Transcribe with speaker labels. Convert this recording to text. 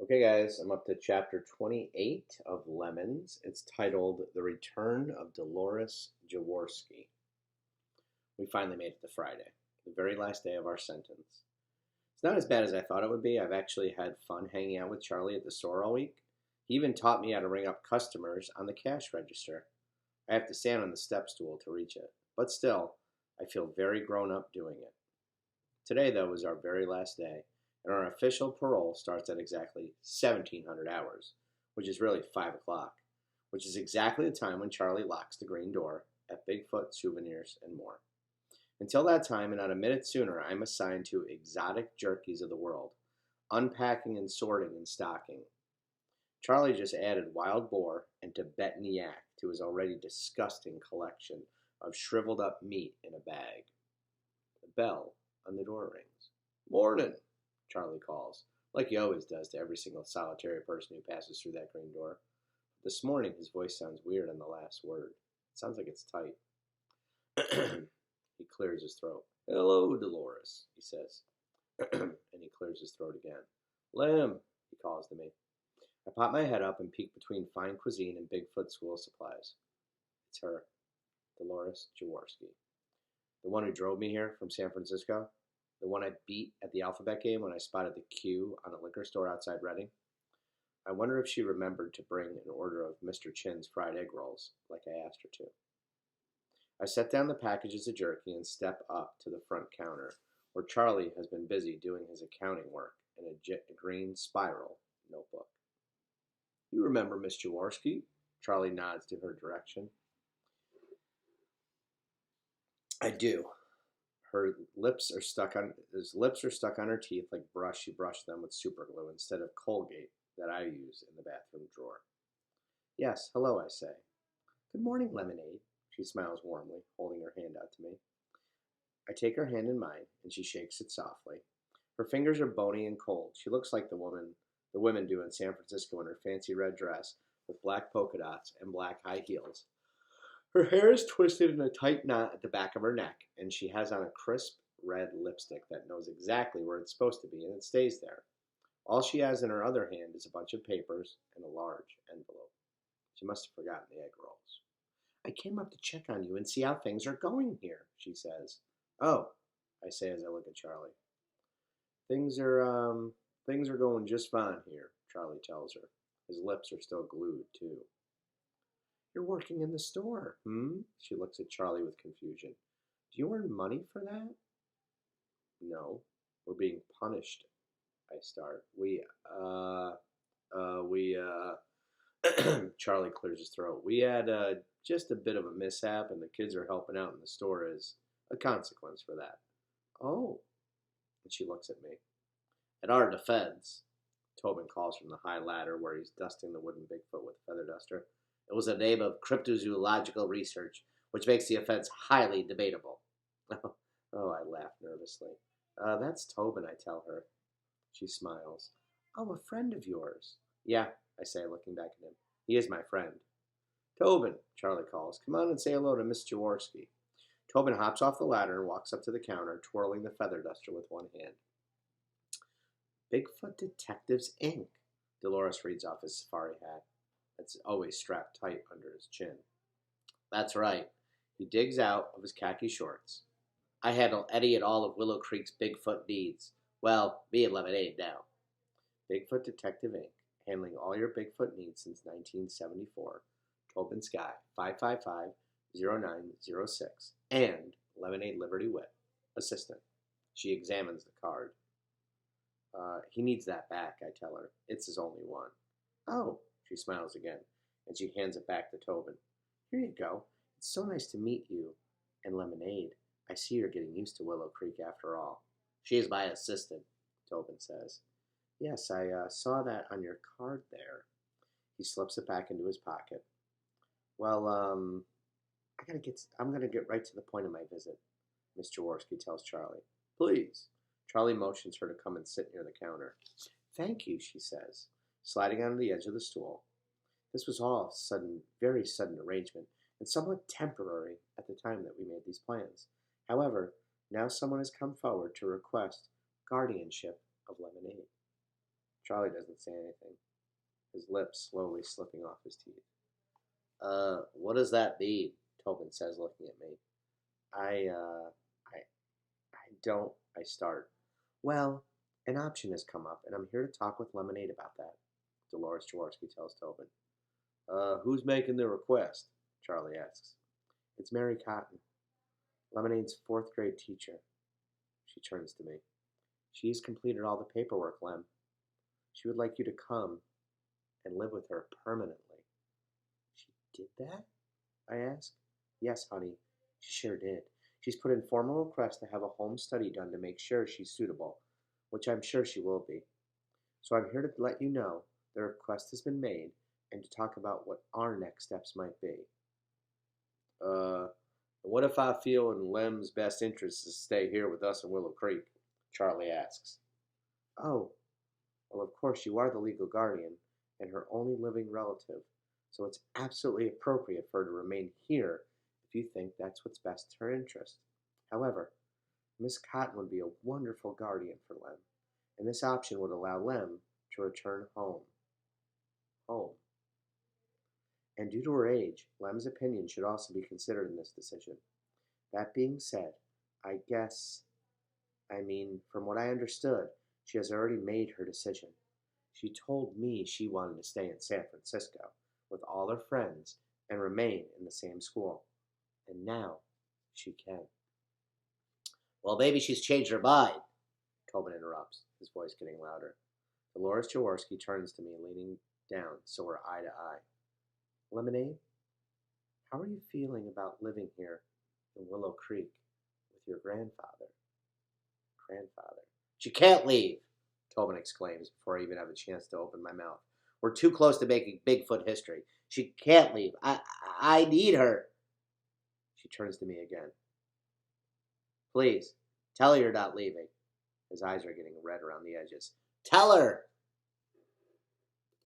Speaker 1: Okay, guys, I'm up to chapter 28 of Lemons. It's titled The Return of Delores Jaworski. We finally made it to Friday, the very last day of our sentence. It's not as bad as I thought it would be. I've actually had fun hanging out with Charlie at the store all week. He even taught me how to ring up customers on the cash register. I have to stand on the step stool to reach it, but still, I feel very grown up doing it. Today, though, is our very last day, and our official parole starts at exactly 1700 hours, which is really 5 o'clock, which is exactly the time when Charlie locks the green door at Bigfoot Souvenirs and more. Until that time, and not a minute sooner, I'm assigned to exotic jerkies of the world, unpacking and sorting and stocking. Charlie just added wild boar and Tibetan yak to his already disgusting collection of shriveled up meat in a bag. The bell on the door rings. "Morning," Charlie calls, like he always does to every single solitary person who passes through that green door. This morning, his voice sounds weird on the last word. It sounds like it's tight. He clears his throat. "Hello, Delores," he says. And he clears his throat again. "Lamb," he calls to me. I pop my head up and peek between fine cuisine and Bigfoot school supplies. It's her, Delores Jaworski. The one who drove me here from San Francisco. The one I beat at the alphabet game when I spotted the Q on a liquor store outside Reading. I wonder if she remembered to bring an order of Mr. Chin's fried egg rolls, like I asked her to. I set down the packages of jerky and step up to the front counter, where Charlie has been busy doing his accounting work in a green spiral notebook. "You remember Miss Jaworski?" Charlie nods to her direction. "I do." His lips are stuck on her teeth like she brushed them with super glue instead of Colgate that I use in the bathroom drawer. "Yes, hello," I say. "Good morning, Lemonade." She smiles warmly, holding her hand out to me. I take her hand in mine, and she shakes it softly. Her fingers are bony and cold. She looks like the women do in San Francisco in her fancy red dress with black polka dots and black high heels. Her hair is twisted in a tight knot at the back of her neck, and she has on a crisp red lipstick that knows exactly where it's supposed to be, and it stays there. All she has in her other hand is a bunch of papers and a large envelope. She must have forgotten the egg rolls. "I came up to check on you and see how things are going here," she says. "Oh," I say as I look at Charlie. Things are, things are going just fine here," Charlie tells her. His lips are still glued, too. "You're working in the store, hmm?" She looks at Charlie with confusion. "Do you earn money for that?" "No, we're being punished," I start. We, Charlie clears his throat. "We had, just a bit of a mishap, and the kids are helping out in the store as a consequence for that." "Oh," and she looks at me. "At our defense," Tobin calls from the high ladder where he's dusting the wooden Bigfoot with a feather duster, "it was a name of cryptozoological research, which makes the offense highly debatable." Oh, I laugh nervously. That's Tobin," I tell her. She smiles. "Oh, a friend of yours." "Yeah," I say, looking back at him. "He is my friend." "Tobin," Charlie calls, "come on and say hello to Miss Jaworski." Tobin hops off the ladder and walks up to the counter, twirling the feather duster with one hand. "Bigfoot Detectives, Inc." Delores reads off his safari hat. It's always strapped tight under his chin. "That's right." He digs out of his khaki shorts. "I handle any and all of Willow Creek's Bigfoot needs. Well, me and Lemonade now." Bigfoot Detective Inc., handling all your Bigfoot needs since 1974. Tobin Sky, 555-0906. And Lemonade Liberty Wit, assistant. She examines the card. He needs that back," I tell her. "It's his only one." "Oh," she smiles again, and she hands it back to Tobin. "Here you go. It's so nice to meet you. And Lemonade. I see you're getting used to Willow Creek after all." "She's my assistant," Tobin says. "Yes, I saw that on your card there." He slips it back into his pocket. "Well, I'm gonna get right to the point of my visit," Miss Jaworski tells Charlie. "Please." Charlie motions her to come and sit near the counter. "Thank you," she says, sliding onto the edge of the stool. This was all a sudden, very sudden arrangement, and somewhat temporary at the time that we made these plans. However, now someone has come forward to request guardianship of Lemonade. Charlie doesn't say anything, his lips slowly slipping off his teeth. What does that mean? Tobin says, looking at me. I don't, I start. Well, an option has come up, and I'm here to talk with Lemonade about that, Delores Jaworski tells Tobin. Who's making the request? Charlie asks. It's Mary Cotton, Lemonade's fourth grade teacher. She turns to me. She's completed all the paperwork, Lem. She would like you to come and live with her permanently. She did that? I ask. Yes, honey, she sure did. She's put in formal request to have a home study done to make sure she's suitable, which I'm sure she will be. So I'm here to let you know the request has been made and to talk about what our next steps might be. What if I feel in Lem's best interest to stay here with us in Willow Creek? Charlie asks. Oh, well, of course you are the legal guardian and her only living relative, so it's absolutely appropriate for her to remain here if you think that's what's best to her interest. However, Miss Cotton would be a wonderful guardian for Lem, and this option would allow Lem to return home. Home. And due to her age, Lem's opinion should also be considered in this decision. That being said, from what I understood, she has already made her decision. She told me she wanted to stay in San Francisco with all her friends and remain in the same school. And now she can. Well, maybe she's changed her mind, Tobin interrupts, his voice getting louder. Delores Jaworski turns to me, leaning down so we're eye to eye. Lemonade, how are you feeling about living here in Willow Creek with your grandfather? She can't leave, Tobin exclaims before I even have a chance to open my mouth. We're too close to making Bigfoot history. She can't leave. I need her. She turns to me again. Please, tell her you're not leaving. His eyes are getting red around the edges. Tell her!